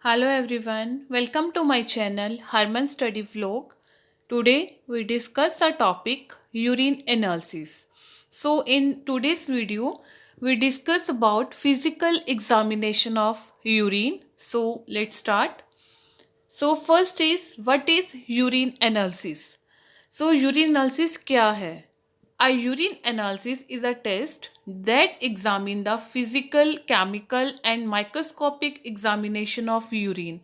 Hello everyone, welcome to my channel Harman Study Vlog. Today we discuss the topic urine analysis. So in today's video we discuss about physical examination of urine. So let's start. So first is what is urine analysis? So urine analysis क्या है? A urine analysis is a test that examines the physical, chemical and microscopic examination of urine.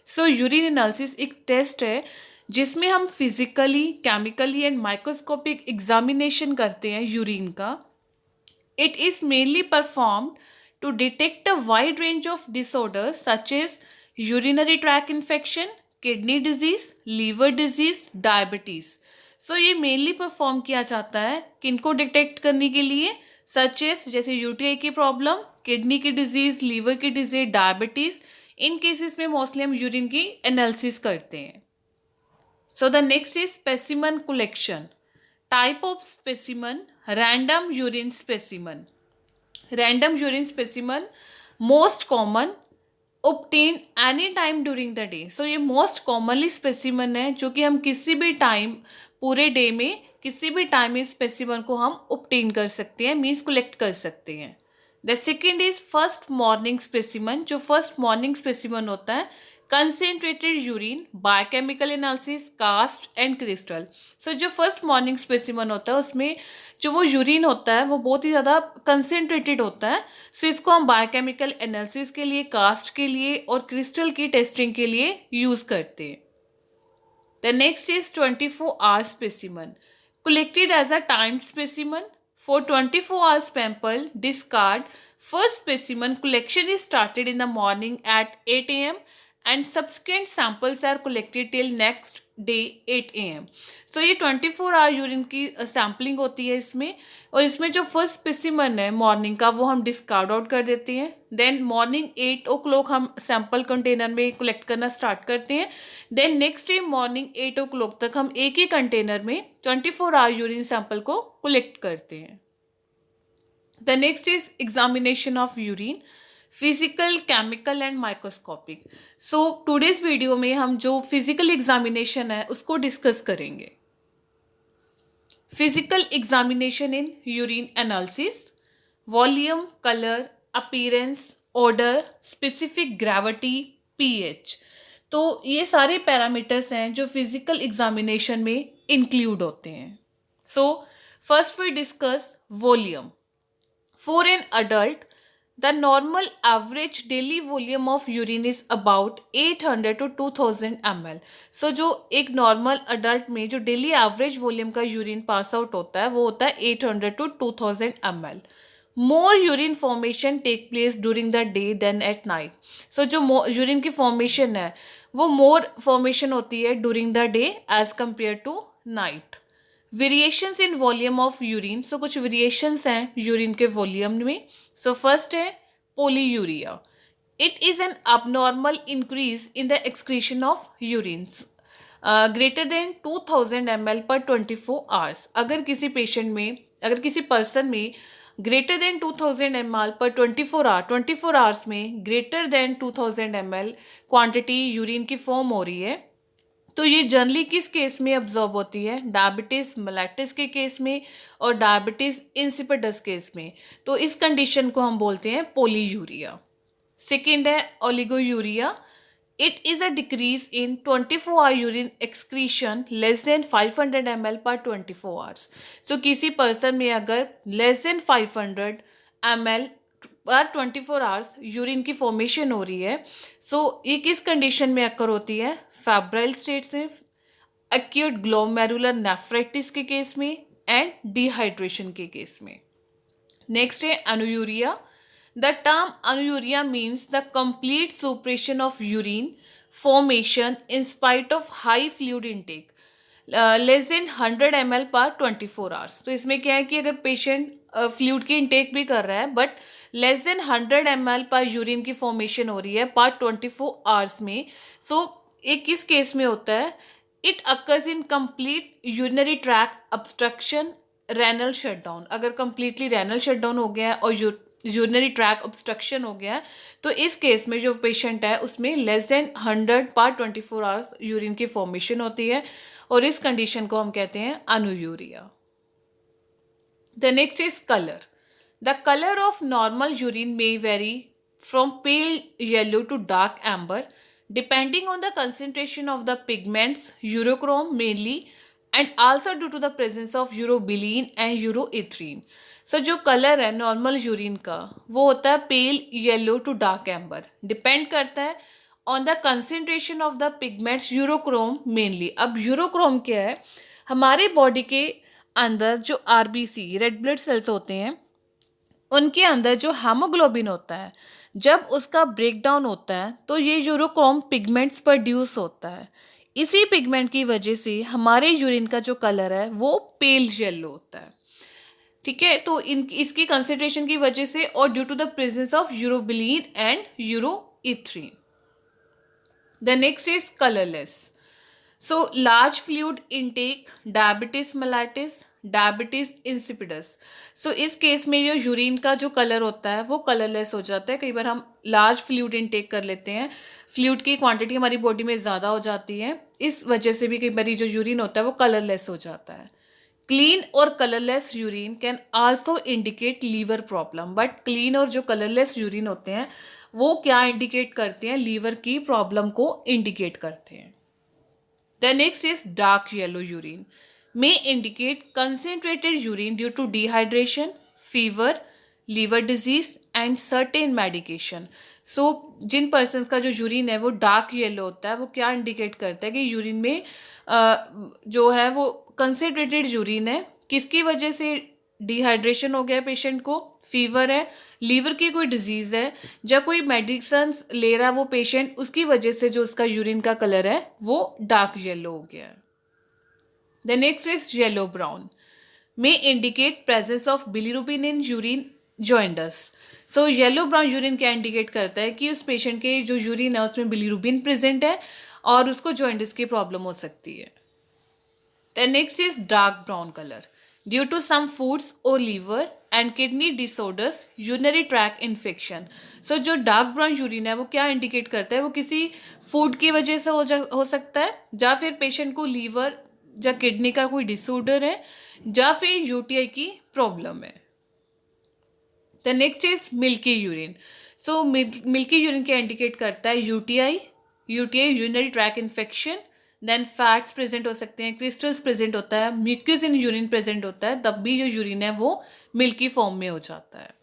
So urine analysis एक test है जिसमें हम physically, chemically and microscopic examination करते हैं urine का. It is mainly performed to detect a wide range of disorders such as urinary tract infection, kidney disease, liver disease, diabetes. So ये mainly perform किया जाता है किनको डिटेक्ट करने के लिए, सच एज जैसे यूटीआई की प्रॉब्लम, किडनी की डिजीज, लीवर की डिजीज, डायबिटीज. इन केसेस में मोस्टली हम यूरिन की एनालिसिस करते हैं. So the next is specimen collection. Type of specimen, random urine specimen. Random urine specimen most common obtained any time during the day. So ये most commonly specimen है जो कि हम किसी भी टाइम पूरे डे में किसी भी टाइम इस स्पेसिमन को हम obtain कर सकते हैं, मीन्स कलेक्ट कर सकते हैं. The second is first morning specimen. जो फर्स्ट मॉर्निंग स्पेसिमन होता है, concentrated urine, biochemical analysis, cast and crystal. So जो फर्स्ट मॉर्निंग स्पेसिमन होता है उसमें जो वो यूरिन होता है वो बहुत ही ज़्यादा कंसेंट्रेटेड होता है. सो इसको हम बायोकेमिकल एनालिसिस के लिए, कास्ट के लिए और क्रिस्टल की टेस्टिंग के लिए यूज़ करते हैं. The next is 24 hour specimen, collected as a timed specimen. For 24 hours sample discard, first specimen collection is started in the morning at 8 a.m. and subsequent samples are collected till next day 8 AM. सो ये 24 hour urine की sampling होती है इसमें, और इसमें जो first specimen है morning का वो हम डिस्कार्ड आउट कर देते हैं. देन मॉर्निंग 8 o'clock हम सैम्पल कंटेनर में कलेक्ट करना स्टार्ट करते हैं. Then next day morning 8 o'clock तक हम एक ही कंटेनर में 24 hour यूरिन सैंपल को कलेक्ट करते हैं. The next is examination of urine, physical, chemical and microscopic. So today's video में हम जो फिजिकल एग्जामिनेशन है उसको डिस्कस करेंगे. Physical examination in urine analysis, volume, colour, appearance, order, specific gravity, pH. तो ये सारे पैरामीटर्स हैं जो फिजिकल एग्जामिनेशन में इंक्लूड होते हैं. So first we discuss volume. For an adult, the normal average daily volume of urine is about 800 to 2000 ml. So जो एक नॉर्मल अडल्ट में जो डेली एवरेज वॉल्यूम का यूरिन पास आउट होता है वो होता है 800 to 2000 ml. More urine formation take place during the day then at night. So जो यूरिन की फॉर्मेशन है वो मोर फॉर्मेशन होती है during the day as compare to night. Variations in volume of urine. So कुछ वेरिएशंस हैं urine के volume में. सो फर्स्ट है polyuria. It is an abnormal increase in the excretion of urines greater than 2000 ml पर 24 hours. अगर किसी patient में, अगर किसी पर्सन में ग्रेटर देन 2000 ml पर 24 hours में greater than 2000 ml quantity urine की फॉर्म हो रही है तो ये जनरली किस केस में ऑब्जर्व होती है, डायबिटीज़ मेलिटस के केस में और डायबिटीज़ इंसिपिडस केस में. तो इस कंडीशन को हम बोलते हैं पोलीयूरिया. सेकेंड है oliguria. It is a decrease in 24 hour urine excretion less than 500 ml पर 24 hours. सो किसी पर्सन में अगर लेस देन 500 ml पर 24 hours यूरिन की फॉर्मेशन हो रही है, सो ये किस कंडीशन में अकर होती है, फेब्राइल स्टेट से, एक्यूट ग्लोमेरुलर नेफ्राइटिस के केस में एंड डिहाइड्रेशन के केस में. नेक्स्ट है anuria. The term anuria means the complete suppression of urine formation in spite of high fluid intake less than 100 ml पर 24 hours. तो इसमें क्या है कि अगर पेशेंट फ्लूइड की इनटेक भी कर रहा है बट लेस देन 100 ml पर यूरिन की फॉर्मेशन हो रही है पर 24 hours में. सो एक किस केस में होता है, it occurs in complete urinary tract obstruction, renal shutdown. अगर कंप्लीटली रेनल शटडाउन हो गया है और यूरिनरी ट्रैक ऑब्स्ट्रक्शन हो गया है, तो इस केस में जो पेशेंट है उसमें लेस देन 100/24 आवर्स यूरिन की फॉर्मेशन होती है और इस कंडीशन को हम कहते हैं अनुयूरिया। The next is color. The color of normal urine may vary from pale yellow to dark amber depending on the concentration of the pigments urochrome mainly and also due to the presence of urobilin and uroethrin. So जो colour है normal urine का वो होता है pale yellow to dark amber, depend करता है on the concentration of the pigments urochrome mainly. अब urochrome क्या है, हमारे बॉडी के अंदर जो आरबीसी रेड ब्लड सेल्स होते हैं उनके अंदर जो हेमोग्लोबिन होता है जब उसका ब्रेकडाउन होता है तो ये यूरोक्रोम पिगमेंट्स प्रोड्यूस होता है। इसी पिगमेंट की वजह से हमारे यूरिन का जो कलर है वो पेल येलो होता है। ठीक है, तो इसकी कंसेंट्रेशन की वजह से और due to the presence of urobilin and uroerythrin. The next is colourless. So large fluid intake, diabetes mellitus, diabetes insipidus. So इस केस में जो यूरिन का जो कलर होता है वो कलरलेस हो जाता है। कई बार हम लार्ज फ्लूइड इनटेक कर लेते हैं, फ्लूइड की क्वांटिटी हमारी बॉडी में ज़्यादा हो जाती है, इस वजह से भी कई बार जो यूरिन होता है वो कलरलेस हो जाता है। क्लीन और colourless urine can also indicate liver problem, but clean और जो कलरलेस यूरिन होते हैं वो क्या इंडिकेट करते हैं, लीवर की प्रॉब्लम को इंडिकेट करते हैं। The next is dark yellow urine. May indicate concentrated urine due to dehydration, fever, liver disease and certain medication. So Jin persons का जो यूरिन है वो डार्क येलो होता है वो क्या इंडिकेट करता है कि यूरिन में जो है वो कंसेंट्रेटेड यूरिन है, किसकी वजह से डिहाइड्रेशन हो गया पेशेंट को, फीवर है, लीवर की कोई डिजीज़ है, जब कोई मेडिसिन ले रहा है वो पेशेंट, उसकी वजह से जो उसका यूरिन का कलर है वो डार्क येलो हो गया है। The next is yellow brown, may indicate presence of bilirubin in urine jaundice. So yellow brown urine क्या इंडिकेट करता है कि उस पेशेंट के जो यूरिन है उसमें बिलीरुबिन प्रेजेंट है और उसको जॉइंडस की प्रॉब्लम हो सकती है। The next is dark brown colour due to some foods और liver and kidney disorders, urinary tract infection. So जो डार्क ब्राउन यूरिन है वो क्या इंडिकेट करता है, वो किसी फूड की वजह से हो सकता है, या फिर पेशेंट को लीवर या किडनी का कोई डिसऑर्डर है, या फिर यूटीआई की प्रॉब्लम है। The next is milky urine. So milky urine क्या इंडिकेट करता है, UTI urinary tract infection, then fats present हो सकते हैं, क्रिस्टल्स प्रेजेंट होता है, म्यूकस इन यूरिन प्रेजेंट होता है, तब भी जो यूरिन है वो मिल्की फॉर्म में हो जाता है।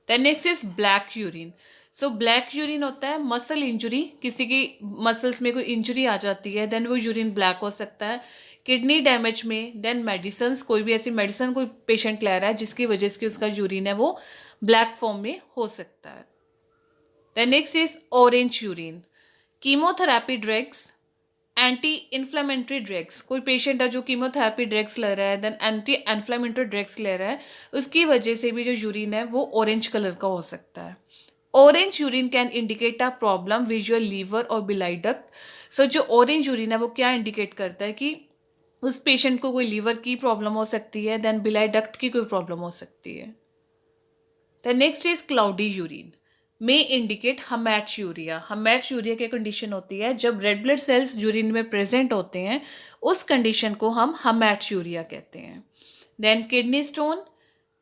Then next is black urine. So black urine होता है मसल इंजरी, किसी की मसल्स में कोई इंजरी आ जाती है देन वो यूरिन ब्लैक हो सकता है, किडनी डैमेज में, देन मेडिसिन, कोई भी ऐसी मेडिसिन कोई पेशेंट ले रहा है जिसकी वजह से उसका यूरिन है वो ब्लैक फॉर्म में हो सकता है। The next is orange urine, chemotherapy drugs, anti inflammatory drugs, कोई पेशेंट है जो कीमोथेरेपी ड्रग्स ले रहा है देन एंटी इन्फ्लेमेटरी ड्रग्स ले रहा है, उसकी वजह से भी जो यूरिन है वो ऑरेंज कलर का हो सकता है। Orange urine can indicate a problem with your liver और बिलाई डक्ट। सो जो ऑरेंज यूरिन है वो क्या इंडिकेट करता है कि उस पेशेंट को कोई लीवर की प्रॉब्लम हो सकती है, देन बिलाई डक्ट की कोई प्रॉब्लम हो सकती है। The next is cloudy urine, may indicate haematuria. Haematuria की कंडीशन होती है जब रेड ब्लड सेल्स यूरिन में प्रेजेंट होते हैं, उस कंडीशन को हम हेमेटूरिया कहते हैं। Then kidney stone,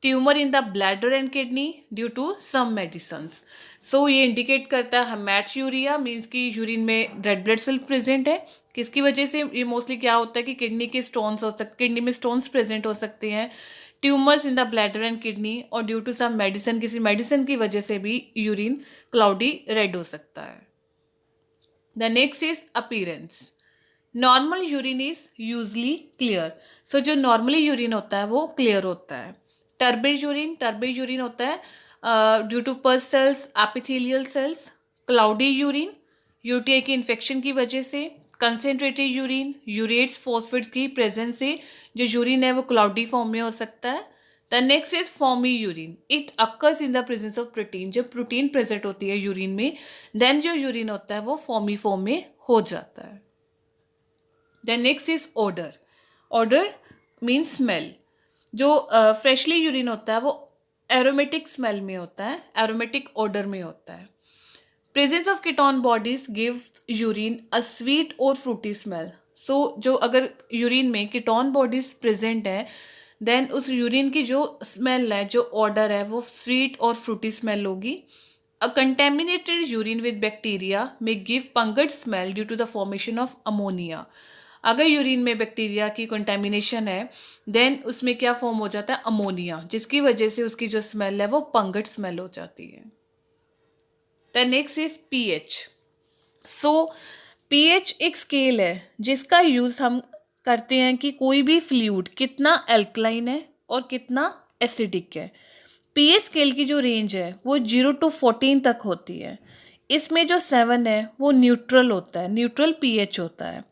tumour in the bladder and kidney due to some medicines. So ये इंडिकेट करता है हेमेटूरिया मीन्स कि यूरिन में रेड ब्लड सेल प्रेजेंट है, किसकी वजह से, ये मोस्टली क्या होता है कि किडनी के स्टोन्स हो सकते, किडनी में स्टोन्स प्रेजेंट हो सकते हैं, tumours in the bladder and kidney, और ड्यू टू सम मेडिसिन, किसी मेडिसिन की वजह से भी यूरिन क्लाउडी रेड हो सकता है। The next is appearance, normal urine is usually clear. So जो नॉर्मली यूरिन होता है वो क्लियर होता है। टर्बिड यूरिन होता है due to pus cells, epithelial cells. Cloudy urine UTI की इन्फेक्शन की वजह से। कंसेंट्रेटेड यूरिन, यूरेट्स फॉस्फेट की प्रेजेंस से जो यूरिन है वो क्लाउडी फॉर्म में हो सकता है। The next is foamy urine, it occurs in the presence of protein, जब प्रोटीन प्रेजेंट होती है यूरिन में देन जो यूरिन होता है वो फॉर्मी फॉर्म में हो जाता है। The next is odour means smell, जो फ्रेशली यूरिन होता है वो एरोमेटिक स्मेल में होता है, एरोमेटिक ऑर्डर में होता है। Presence of ketone bodies give urine a sweet और फ्रूटी स्मेल। सो जो अगर यूरिन में कीटोन बॉडीज प्रेजेंट है देन उस यूरिन की जो स्मेल है, जो ऑर्डर है, वो स्वीट और फ्रूटी स्मेल होगी। A contaminated urine with bacteria may give pungent smell due to the formation of ammonia. अगर यूरिन में बैक्टीरिया की कंटेमिनेशन है देन उसमें क्या फॉर्म हो जाता है, अमोनिया, जिसकी वजह से उसकी जो स्मेल है वो पंगड स्मेल हो जाती है। The next is pH. So pH एक स्केल है जिसका यूज़ हम करते हैं कि कोई भी फ्लूइड कितना अल्कलाइन है और कितना एसिडिक है। पीएच स्केल की जो रेंज है वो 0 to 14 तक होती है। इसमें जो 7 है वो न्यूट्रल होता है, न्यूट्रल पीएच होता है।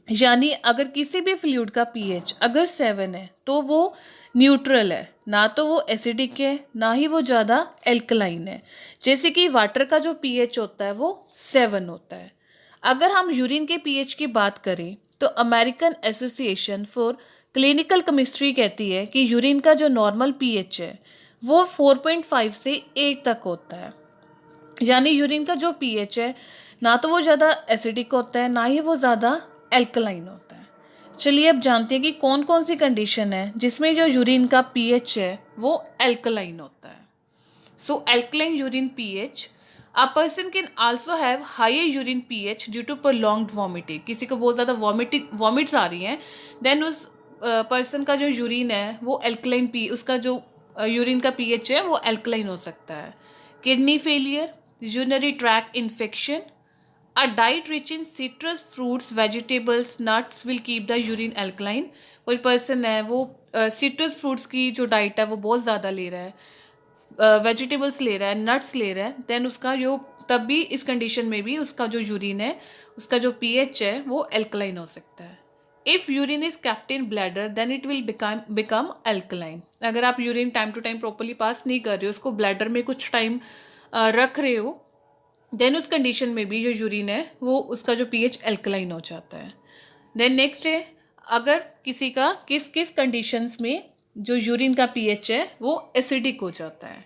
यानी अगर किसी भी फ्लूइड का पीएच अगर 7 है तो वो न्यूट्रल है, ना तो वो एसिडिक है ना ही वो ज़्यादा एल्कलाइन है। जैसे कि वाटर का जो पीएच होता है वो 7 होता है। अगर हम यूरिन के पीएच की बात करें तो American association for clinical chemistry कहती है कि यूरिन का जो नॉर्मल पीएच है वो 4.5 से 8 तक होता है। यानी यूरिन का जो पीएच है ना तो वो ज़्यादा एसिडिक होता है ना ही वो ज़्यादा एल्कलाइन होता है। चलिए अब जानते हैं कि कौन कौन सी कंडीशन है जिसमें जो यूरिन का पीएच है वो एल्कलाइन होता है। So alkaline urine pH, a person can also have higher urine pH due to prolonged vomiting. किसी को बहुत ज़्यादा वॉमिट्स आ रही हैं देन उस पर्सन का जो यूरिन है वो एल्कलाइन उसका जो यूरिन का पीएच है वो एल्कलाइन हो सकता है। Kidney failure, urinary tract infection, a diet rich in citrus fruits vegetables nuts will keep the urine alkaline. कोई पर्सन है वो सिट्रस फ्रूट्स की जो डाइट है वो बहुत ज़्यादा ले रहा है, वेजिटेबल्स ले रहा है, नट्स ले रहा है, देन उसका जो तब भी इस कंडीशन में भी उसका जो यूरिन है उसका जो पीएच है वो एल्कलाइन हो सकता है। If urine is kept in bladder then it will become alkaline. अगर आप urine time to time properly pass नहीं कर रहे हो, उसको ब्लैडर में कुछ टाइम रख रहे हो, देन उस कंडीशन में भी जो यूरिन है वो उसका जो पीएच एल्कलाइन हो जाता है। देन नेक्स्ट है अगर किसी का किस किस कंडीशंस में जो यूरिन का पीएच है वो एसिडिक हो जाता है।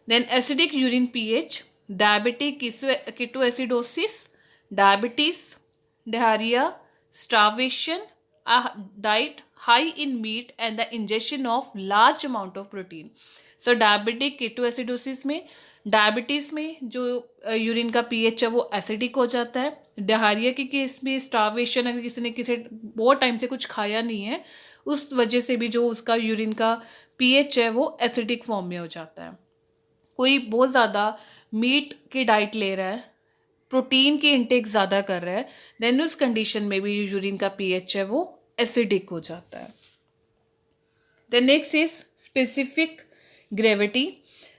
Then acidic urine pH, diabetic ketoacidosis, diabetes, diarrhoea, starvation, a diet high in meat and the ingestion of large amount of protein. So diabetic ketoacidosis में, डायबिटीज़ में जो यूरिन का पीएच है वो एसिडिक हो जाता है। डायरिया के केस में स्टार्वेशन, अगर किसी ने बहुत टाइम से कुछ खाया नहीं है उस वजह से भी जो उसका यूरिन का पीएच है वो एसिडिक फॉर्म में हो जाता है। कोई बहुत ज़्यादा मीट की डाइट ले रहा है, प्रोटीन की इंटेक ज़्यादा कर रहा है, देन उस कंडीशन में भी यूरिन का पीएच है वो एसिडिक हो जाता है। The next is specific gravity.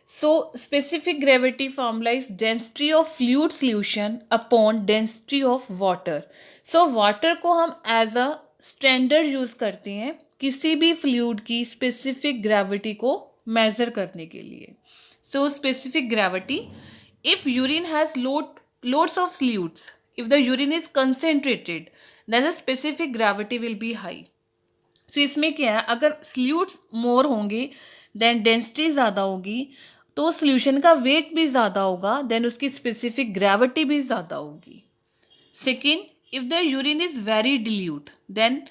So specific gravity formula is density of fluid solution upon density of water. So water को हम एज अ स्टैंडर्ड यूज़ करते हैं किसी भी फ्लूइड की स्पेसिफिक ग्रेविटी को मेज़र करने के लिए। So specific gravity, if urine has loads of solutes, if the urine is concentrated then the specific gravity will be high. So इसमें क्या है, अगर solutes more होंगे then density ज़्यादा होगी तो solution का weight भी ज़्यादा होगा, then उसकी specific gravity भी ज़्यादा होगी. Second, if the urine is very dilute then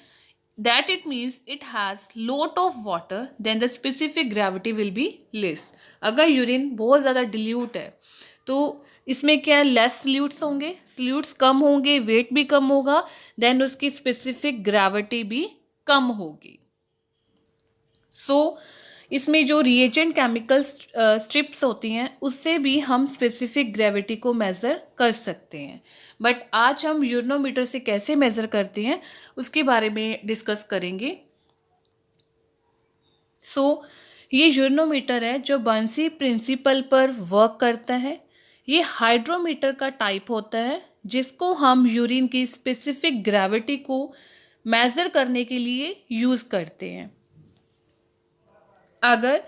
that it means it has lot of water then the specific gravity will be less. अगर यूरिन बहुत ज़्यादा डिल्यूट है तो इसमें क्या है, लेस सल्यूट्स होंगे, सल्यूट्स कम होंगे, वेट भी कम होगा, देन उसकी स्पेसिफिक ग्रेविटी भी कम होगी। सो इसमें जो रिएजेंट केमिकल स्ट्रिप्स होती हैं उससे भी हम स्पेसिफिक ग्रेविटी को मेज़र कर सकते हैं। बट आज हम यूरिनोमीटर से कैसे मेज़र करते हैं उसके बारे में डिस्कस करेंगे। सो ये यूरिनोमीटर है जो बंसी प्रिंसिपल पर वर्क करता है। ये हाइड्रोमीटर का टाइप होता है जिसको हम यूरिन की स्पेसिफिक ग्रेविटी को मेज़र करने के लिए यूज़ करते हैं। अगर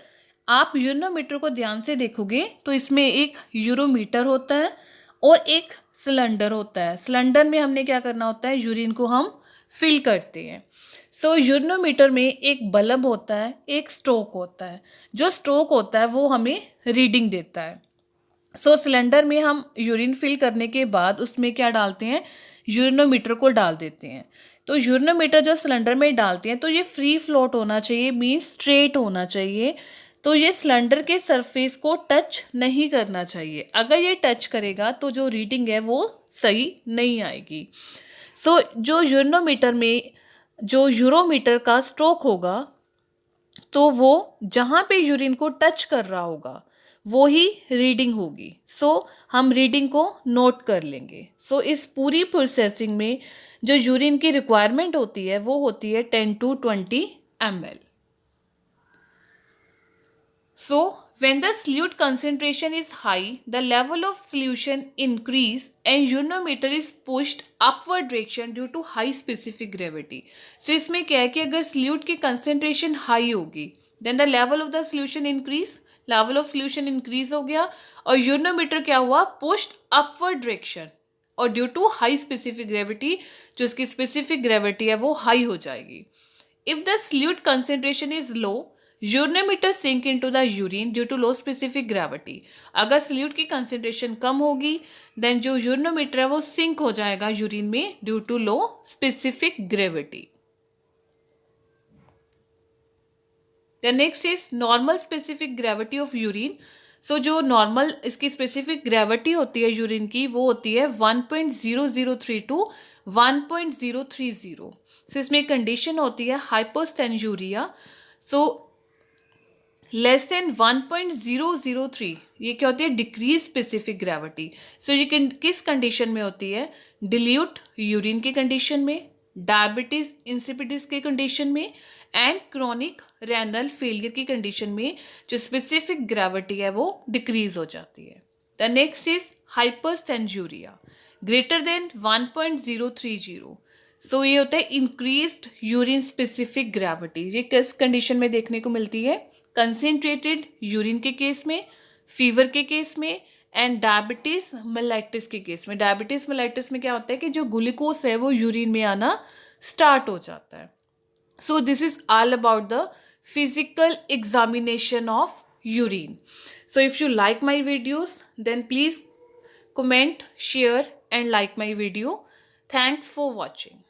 आप यूरिनोमीटर को ध्यान से देखोगे तो इसमें एक यूरोमीटर होता है और एक सिलेंडर होता है। सिलेंडर में हमने क्या करना होता है, यूरिन को हम फिल करते हैं। सो यूरिनोमीटर में एक बल्ब होता है, एक स्ट्रोक होता है. जो स्ट्रोक होता है वो हमें रीडिंग देता है. सो सिलेंडर में हम यूरिन फिल करने के बाद उसमें क्या डालते हैं, यूरिनोमीटर को डाल देते हैं. तो यूरिनोमीटर जब सिलेंडर में डालते हैं तो ये फ्री फ्लोट होना चाहिए, मीन्स स्ट्रेट होना चाहिए. तो ये सिलेंडर के सरफेस को टच नहीं करना चाहिए. अगर ये टच करेगा तो जो रीडिंग है वो सही नहीं आएगी. सो जो यूरिनोमीटर में जो यूरोमीटर का स्ट्रोक होगा तो वो जहाँ पे यूरिन को टच कर रहा होगा वो ही रीडिंग होगी. सो हम रीडिंग को नोट कर लेंगे. सो इस पूरी प्रोसेसिंग में जो यूरिन की रिक्वायरमेंट होती है वो होती है 10 to 20 ml. So when the solute concentration is high, the level of solution increase and urinometer is pushed upward direction due to high specific gravity. So इसमें क्या है कि अगर solute की concentration high होगी, then the level of the solution increase, level of solution increase हो गया और urinometer क्या हुआ, pushed upward direction और due to high specific gravity, जो इसकी स्पेसिफिक ग्रेविटी है वो हाई हो जाएगी. If the solute concentration is low, urinometer sink into the urine due to low specific gravity. अगर सल्यूट की कंसेंट्रेशन कम होगी देन जो यूरिनोमीटर है वो सिंक हो जाएगा यूरिन में due to low specific gravity. The next is normal specific gravity of urine. So जो नॉर्मल इसकी स्पेसिफिक ग्रेविटी होती है यूरिन की वो होती है 1.003 टू 1.030. सो इसमें कंडीशन होती है हाइपोस्टेन्यूरिया. सो लेस देन 1.003 ये क्या होती है, डिक्रीज स्पेसिफिक ग्रेविटी. सो ये किस कंडीशन में होती है, डिल्यूट यूरिन की कंडीशन में, डायबिटीज इंसिपिडिस के कंडीशन में एंड क्रॉनिक रेनल फेलियर की कंडीशन में जो स्पेसिफिक ग्रेविटी है वो डिक्रीज हो जाती है. The next is hyperstenuria greater than 1.030. So ये होता है इंक्रीज्ड यूरिन स्पेसिफिक ग्रेविटी. ये किस कंडीशन में देखने को मिलती है, कंसेंट्रेटेड यूरिन के केस में, फीवर के केस में एंड डायबिटीज मेलाइटिस के केस में. डायबिटीज मेलाइटिस में क्या होता है कि जो ग्लूकोज है वो यूरिन में आना स्टार्ट हो जाता है. So this is all about the physical examination of urine. So if you like my videos then please comment, share and like my video. Thanks for watching.